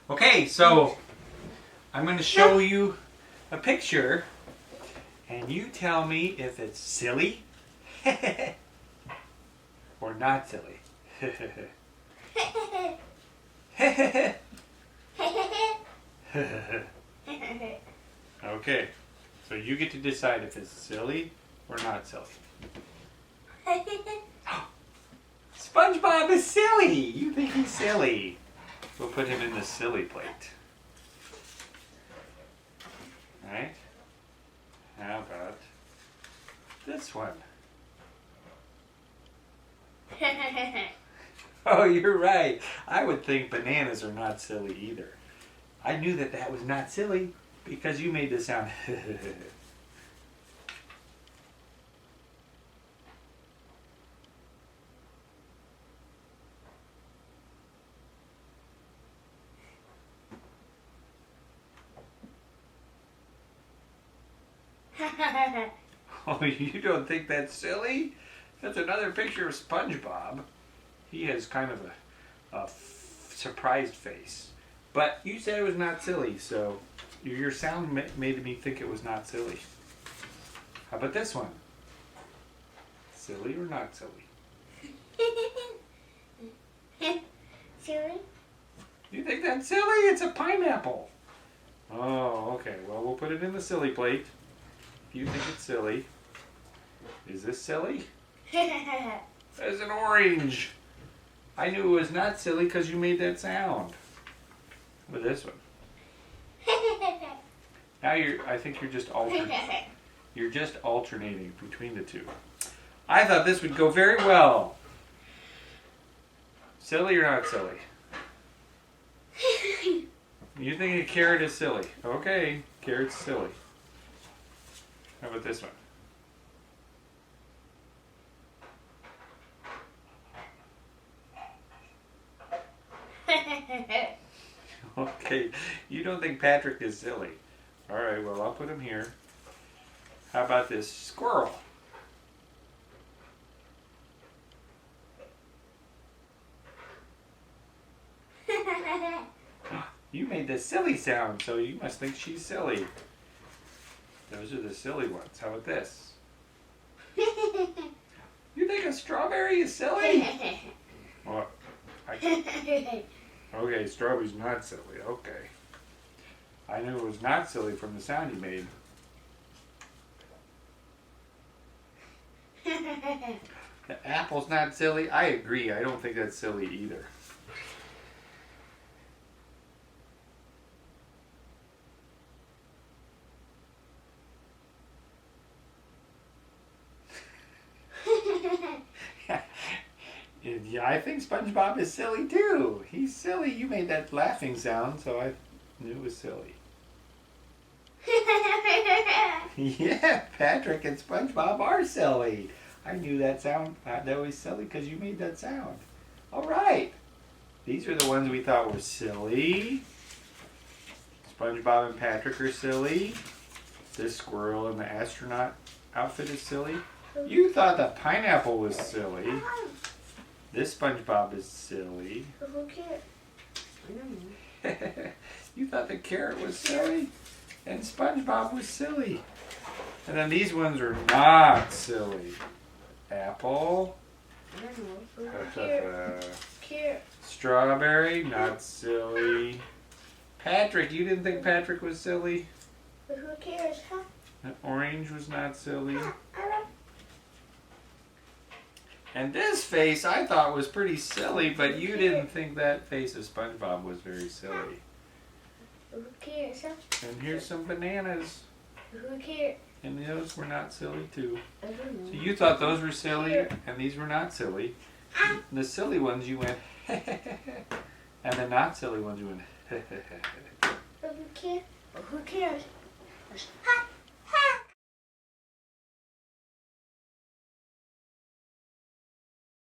Okay, so I'm going to show you a picture, and you tell me if it's silly or not silly. Okay, so you get to decide if it's silly or not silly. SpongeBob is silly! You think he's silly. We'll put him in the silly plate. Alright? How about this one? Oh, you're right. I would think bananas are not silly either. I knew that that was not silly because you made the sound. Oh, you don't think that's silly? That's another picture of SpongeBob. He has kind of a surprised face. But you said it was not silly, so your sound made me think it was not silly. How about this one? Silly or not silly? Silly? You think that's silly? It's a pineapple. Oh, okay. Well, we'll put it in the silly plate. If you think it's silly. Is this silly? There's an orange. I knew it was not silly because you made that sound. With this one. Now I think you're just alternating. You're just alternating between the two. I thought this would go very well. Silly or not silly? You think a carrot is silly? Okay, carrot's silly. How about this one? Okay, you don't think Patrick is silly. Alright, well, I'll put him here. How about this squirrel? You made the silly sound, so you must think she's silly. Those are the silly ones. How about this? You think a strawberry is silly? Well, okay, strawberry's not silly. Okay. I knew it was not silly from the sound you made. The apple's not silly? I agree. I don't think that's silly either. Yeah, I think SpongeBob is silly too. He's silly. You made that laughing sound, so I knew it was silly. Yeah, Patrick and SpongeBob are silly. I knew that sound. That was silly because you made that sound. All right. These are the ones we thought were silly. SpongeBob and Patrick are silly. This squirrel in the astronaut outfit is silly. You thought the pineapple was silly. This SpongeBob is silly. Who cares? You thought the carrot was silly, and SpongeBob was silly. And then these ones are not silly. Apple. Strawberry, not silly. Patrick, you didn't think Patrick was silly? But who cares, huh? Orange was not silly. And this face I thought was pretty silly, but you didn't think that face of SpongeBob was very silly. Who cares, huh? And here's some bananas. Who cares? And those were not silly too. I don't know. So you thought those were silly, and these were not silly. The silly ones you went, and the not silly ones you went, Who cares? Who cares?